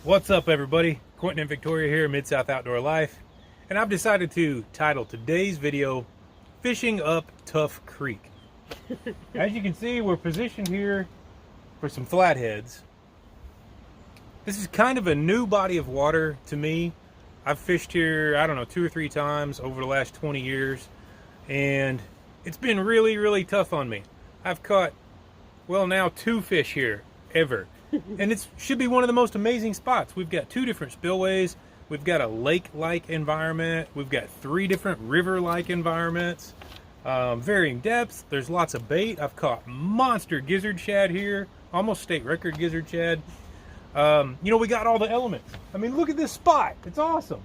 What's up, everybody? Quentin and Victoria here, Mid-South Outdoor Life, and I've decided to title today's video Fishing Up Tough Creek. As you can see, we're positioned here for some flatheads. This is kind of a new body of water to me. I've fished here, I don't know, 2 or 3 times over the last 20 years, and it's been really tough on me. I've caught, well, now 2 fish here ever. And it should be one of the most amazing spots. We've got 2 different spillways. We've got a lake-like environment. We've got 3 different river-like environments. Varying depths. There's lots of bait. I've caught monster gizzard shad here. Almost state record gizzard shad. You know, we got all the elements. I mean, look at this spot. It's awesome.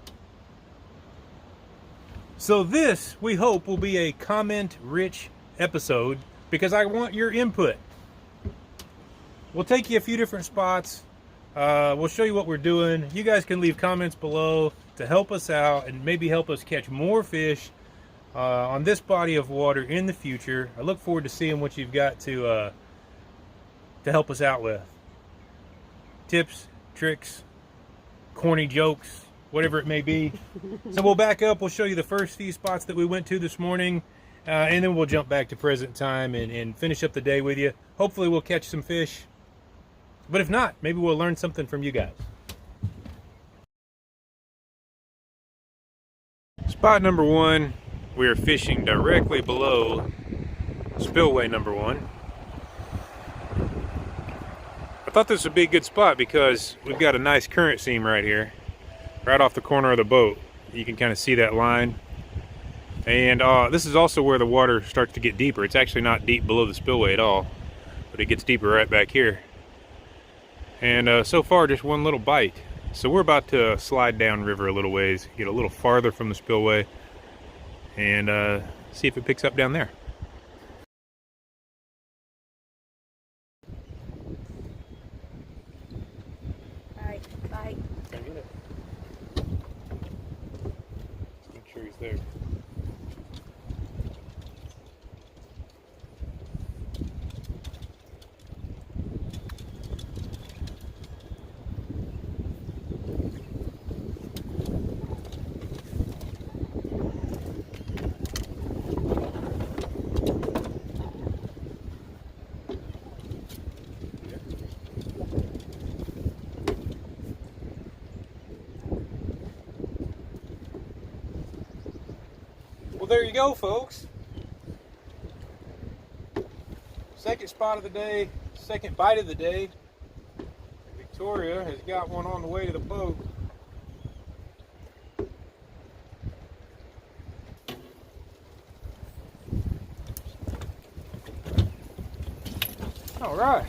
So this, we hope, will be a comment-rich episode because I want your input. We'll take you a few different spots. We'll show you what we're doing. You guys can leave comments below to help us out and maybe help us catch more fish on this body of water in the future. I look forward to seeing what you've got to help us out with. Tips, tricks, corny jokes, whatever it may be. So we'll back up. We'll show you the first few spots that we went to this morning. And then we'll jump back to present time and finish up the day with you. Hopefully we'll catch some fish. But if not, maybe we'll learn something from you guys. Spot number 1, we are fishing directly below spillway number 1. I thought this would be a good spot because we've got a nice current seam right here, right off the corner of the boat. You can kind of see that line. And this is also where the water starts to get deeper. It's actually not deep below the spillway at all, but it gets deeper right back here. And so far, just one little bite. So we're about to slide down river a little ways, get a little farther from the spillway, and see if it picks up down there. Bye. Bye. Make sure he's there. Well, there you go, folks. Second spot of the day, second bite of the day. Victoria has got one on the way to the boat. All right.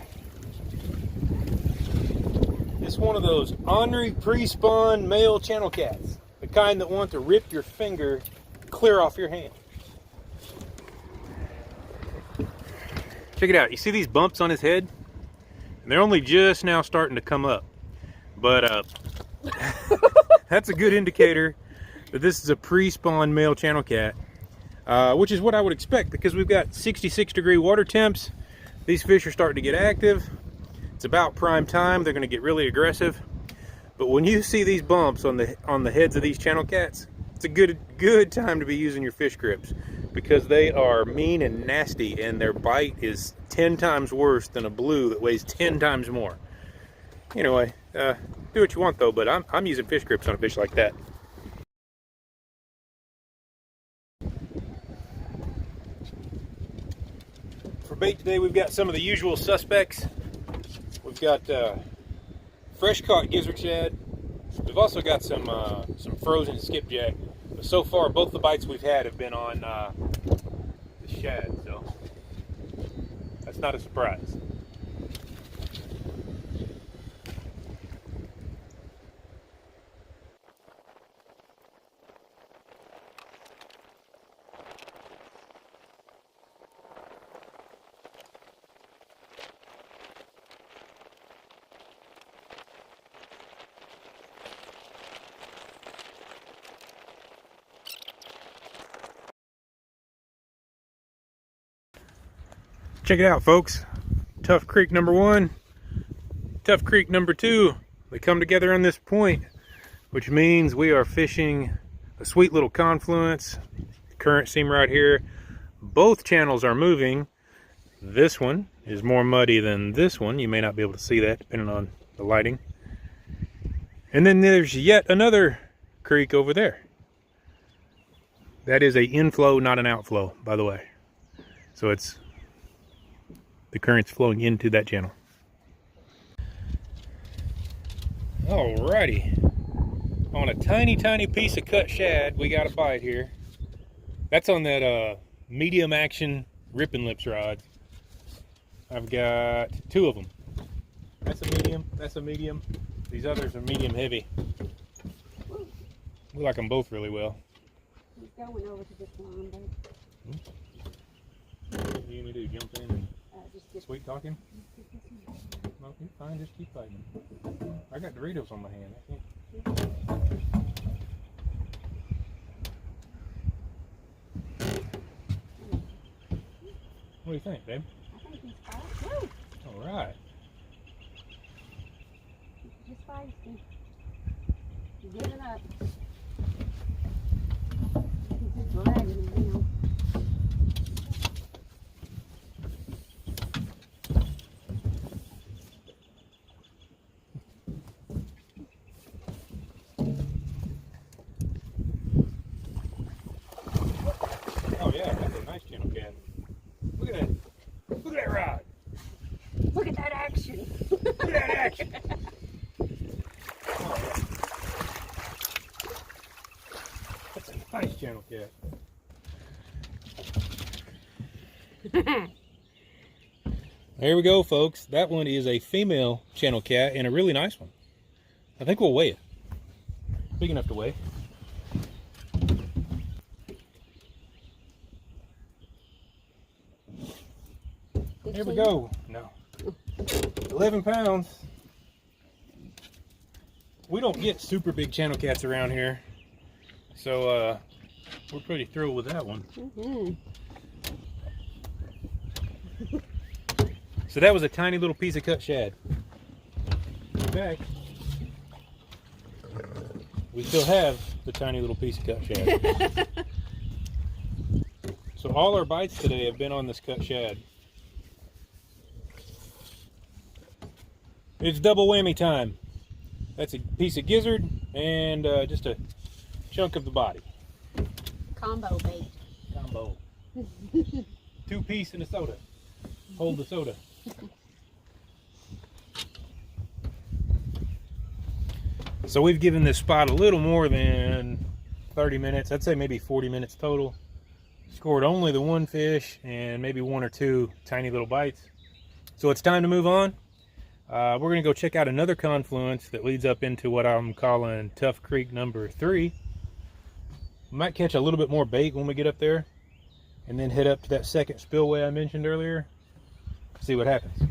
It's one of those ornery pre-spawn male channel cats, the kind that want to rip your finger clear off your hand. Check it out. You see these bumps on his head? And they're only just now starting to come up. But that's a good indicator that this is a pre-spawn male channel cat, which is what I would expect because we've got 66-degree water temps. These fish are starting to get active. It's about prime time. They're going to get really aggressive. But when you see these bumps on the heads of these channel cats, it's a good time to be using your fish grips because they are mean and nasty, and their bite is 10 times worse than a blue that weighs 10 times more. Anyway, do what you want though, but I'm using fish grips on a fish like that. For bait today, we've got some of the usual suspects. We've got fresh caught gizzard shad. We've also got some frozen skipjack. But so far, both the bites we've had have been on the shad, so that's not a surprise. Check it out, folks. Tough Creek number 1, Tough Creek number 2. They come together on this point, which means we are fishing a sweet little confluence. Current seam right here. Both channels are moving. This one is more muddy than this one. You may not be able to see that depending on the lighting. And then there's yet another creek over there. That is an inflow, not an outflow, by the way. So it's the current's flowing into that channel. Alrighty. On a tiny, tiny piece of cut shad, we got a bite here. That's on that medium action ripping lips rod. I've got two of them. That's a medium, that's a medium. These others are medium heavy. We like them both really well. He's going over to this line, babe. What do you need to do? Jump in and Just sweet talking? No, you're fine, just keep fighting. I got Doritos on my hand. I can't. What do you think, babe? I think he's fine. Woo! Alright. Just feisty. He's giving up. He's just dragging him down. Oh yeah, that's a nice channel cat. Look at that. Look at that rod. Look at that action. Look at that action. That's a nice channel cat. There we go, folks. That one is a female channel cat and a really nice one. I think we'll weigh it. Big enough to weigh. Here we go. No. 11 pounds. We don't get super big channel cats around here. So we're pretty thrilled with that one. So that was a tiny little piece of cut shad. In fact, we still have the tiny little piece of cut shad. So all our bites today have been on this cut shad. It's double whammy time. That's a piece of gizzard and just a chunk of the body. Combo bait. Combo. 2-piece and a soda. Hold the soda. So we've given this spot a little more than 30 minutes. I'd say maybe 40 minutes total. Scored only the one fish and maybe one or two tiny little bites. So it's time to move on. We're going to go check out another confluence that leads up into what I'm calling Tough Creek number 3. We might catch a little bit more bait when we get up there and then head up to that second spillway I mentioned earlier. See what happens.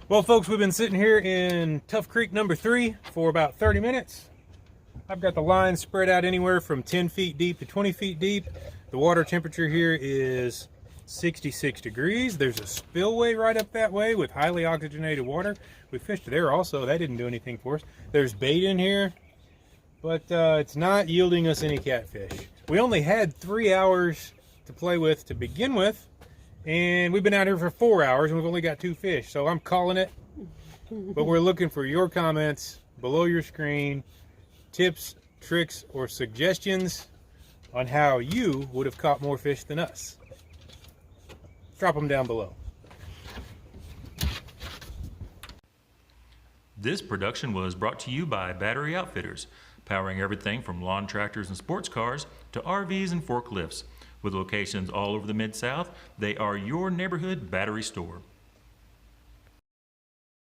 Well, folks, we've been sitting here in Tough Creek number 3 for about 30 minutes. I've got the line spread out anywhere from 10 feet deep to 20 feet deep. The water temperature here is 66 degrees. There's a spillway right up that way with highly oxygenated water. We fished there also. That didn't do anything for us. There's bait in here, but it's not yielding us any catfish. We only had 3 hours to play with to begin with. And we've been out here for 4 hours and we've only got 2 fish. So I'm calling it. But we're looking for your comments below your screen. Tips, tricks, or suggestions on how you would have caught more fish than us. Drop them down below. This production was brought to you by Battery Outfitters. powering everything from lawn tractors and sports cars to RVs and forklifts. With locations all over the Mid-South, they are your neighborhood battery store.